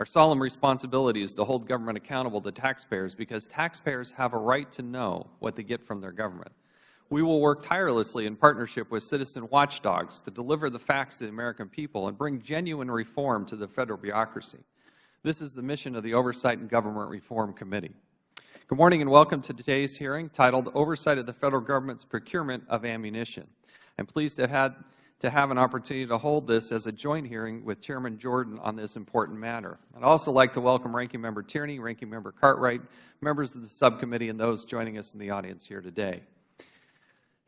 Our solemn responsibility is to hold government accountable to taxpayers because taxpayers have a right to know what they get from their government. We will work tirelessly in partnership with citizen watchdogs to deliver the facts to the American people and bring genuine reform to the Federal bureaucracy. This is the mission of the Oversight and Government Reform Committee. Good morning and welcome to today's hearing titled Oversight of the Federal Government's Procurement of Ammunition. I'm pleased to have an opportunity to hold this as a joint hearing with Chairman Jordan on this important matter. I'd also like to welcome Ranking Member Tierney, Ranking Member Cartwright, members of the subcommittee, and those joining us in the audience here today.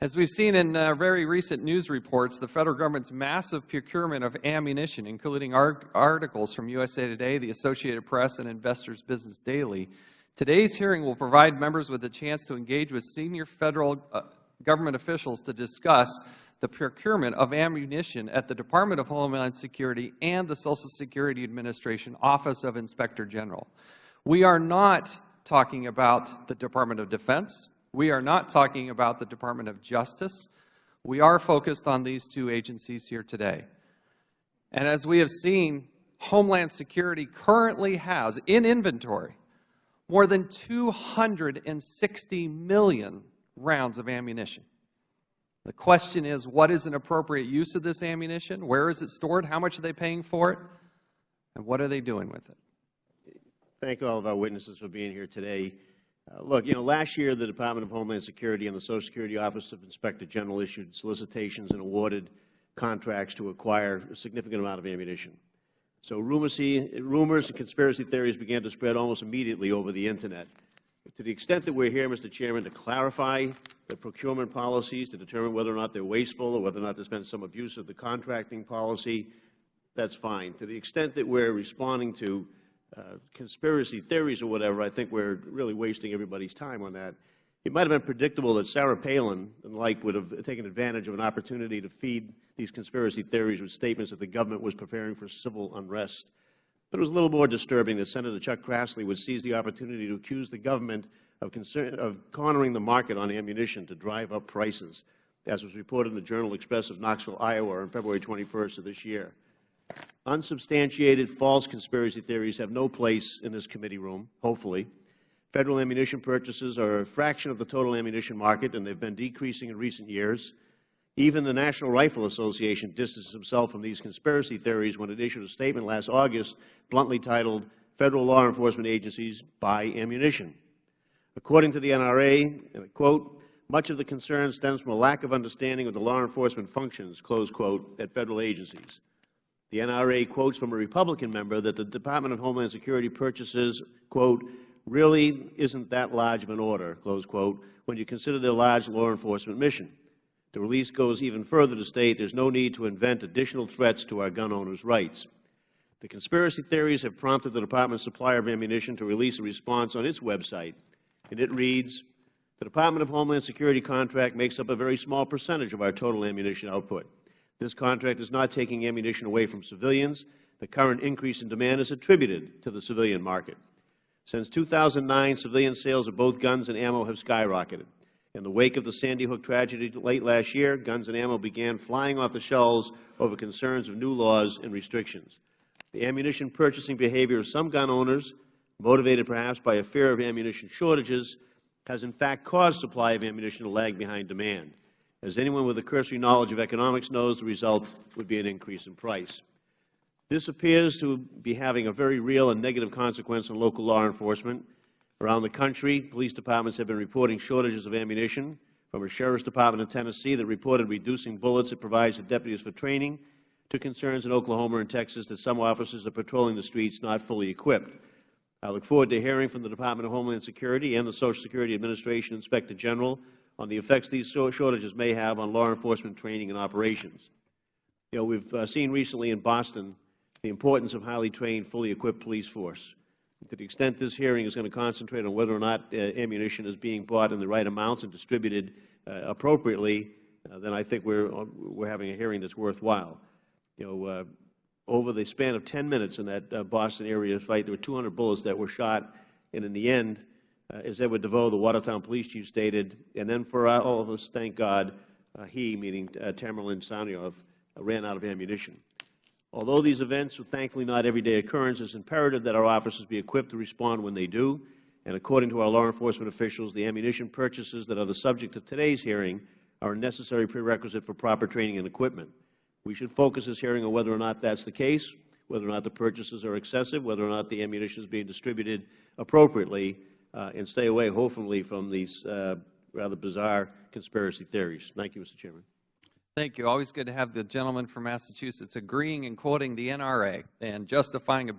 As we've seen in very recent news reports, the Federal Government's massive procurement of ammunition, including articles from USA Today, the Associated Press, and Investors Business Daily. Today's hearing will provide members with a chance to engage with senior Federal government officials to discuss the procurement of ammunition at the Department of Homeland Security and the Social Security Administration Office of Inspector General. We are not talking about the Department of Defense. We are not talking about the Department of Justice. We are focused on these two agencies here today. And as we have seen, Homeland Security currently has in inventory more than 260 million rounds of ammunition. The question is, what is an appropriate use of this ammunition? Where is it stored? How much are they paying for it? And what are they doing with it? Thank all of our witnesses for being here today. Look, last year the Department of Homeland Security and the Social Security Office of Inspector General issued solicitations and awarded contracts to acquire a significant amount of ammunition. So rumors and conspiracy theories began to spread almost immediately over the Internet. To the extent that we're here, Mr. Chairman, to clarify the procurement policies, to determine whether or not they're wasteful or whether or not there's been some abuse of the contracting policy, that's fine. To the extent that we're responding to conspiracy theories or whatever, I think we're really wasting everybody's time on that. It might have been predictable that Sarah Palin and like would have taken advantage of an opportunity to feed these conspiracy theories with statements that the government was preparing for civil unrest. But it was a little more disturbing that Senator Chuck Grassley would seize the opportunity to accuse the government of cornering the market on ammunition to drive up prices, as was reported in the Journal Express of Knoxville, Iowa on February 21st of this year. Unsubstantiated false conspiracy theories have no place in this committee room, hopefully. Federal ammunition purchases are a fraction of the total ammunition market, and they've been decreasing in recent years. Even the National Rifle Association distanced itself from these conspiracy theories when it issued a statement last August bluntly titled, "Federal Law Enforcement Agencies Buy Ammunition." According to the NRA, and I quote, "Much of the concern stems from a lack of understanding of the law enforcement functions," close quote, at Federal agencies. The NRA quotes from a Republican member that the Department of Homeland Security purchases, quote, "really isn't that large of an order," close quote, when you consider their large law enforcement mission. The release goes even further to state there's no need to invent additional threats to our gun owners' rights. The conspiracy theories have prompted the Department's supplier of ammunition to release a response on its website, and it reads, "The Department of Homeland Security contract makes up a very small percentage of our total ammunition output. This contract is not taking ammunition away from civilians. The current increase in demand is attributed to the civilian market. Since 2009, civilian sales of both guns and ammo have skyrocketed. In the wake of the Sandy Hook tragedy late last year, guns and ammo began flying off the shelves over concerns of new laws and restrictions. The ammunition purchasing behavior of some gun owners, motivated perhaps by a fear of ammunition shortages, has in fact caused supply of ammunition to lag behind demand. As anyone with a cursory knowledge of economics knows, the result would be an increase in price. This appears to be having a very real and negative consequence on local law enforcement. Around the country, police departments have been reporting shortages of ammunition, from a sheriff's department in Tennessee that reported reducing bullets it provides to deputies for training, to concerns in Oklahoma and Texas that some officers are patrolling the streets not fully equipped. I look forward to hearing from the Department of Homeland Security and the Social Security Administration Inspector General on the effects these shortages may have on law enforcement training and operations. We've seen recently in Boston the importance of highly trained, fully equipped police force. To the extent this hearing is going to concentrate on whether or not ammunition is being bought in the right amounts and distributed appropriately, then I think we're having a hearing that's worthwhile. Over the span of 10 minutes in that Boston area fight, there were 200 bullets that were shot, and in the end, as Edward DeVoe, the Watertown police chief, stated, and then for all of us, thank God, he, meaning Tamerlan Sanionov, ran out of ammunition. Although these events are thankfully not everyday occurrences, it's imperative that our officers be equipped to respond when they do. And according to our law enforcement officials, the ammunition purchases that are the subject of today's hearing are a necessary prerequisite for proper training and equipment. We should focus this hearing on whether or not that's the case, whether or not the purchases are excessive, whether or not the ammunition is being distributed appropriately, and stay away, hopefully, from these rather bizarre conspiracy theories. Thank you, Mr. Chairman. Thank you. Always good to have the gentleman from Massachusetts agreeing and quoting the NRA and justifying $1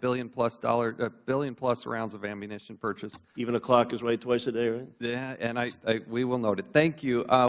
billion+ rounds of ammunition purchase. Even a clock is right twice a day, right? Yeah, and we will note it. Thank you.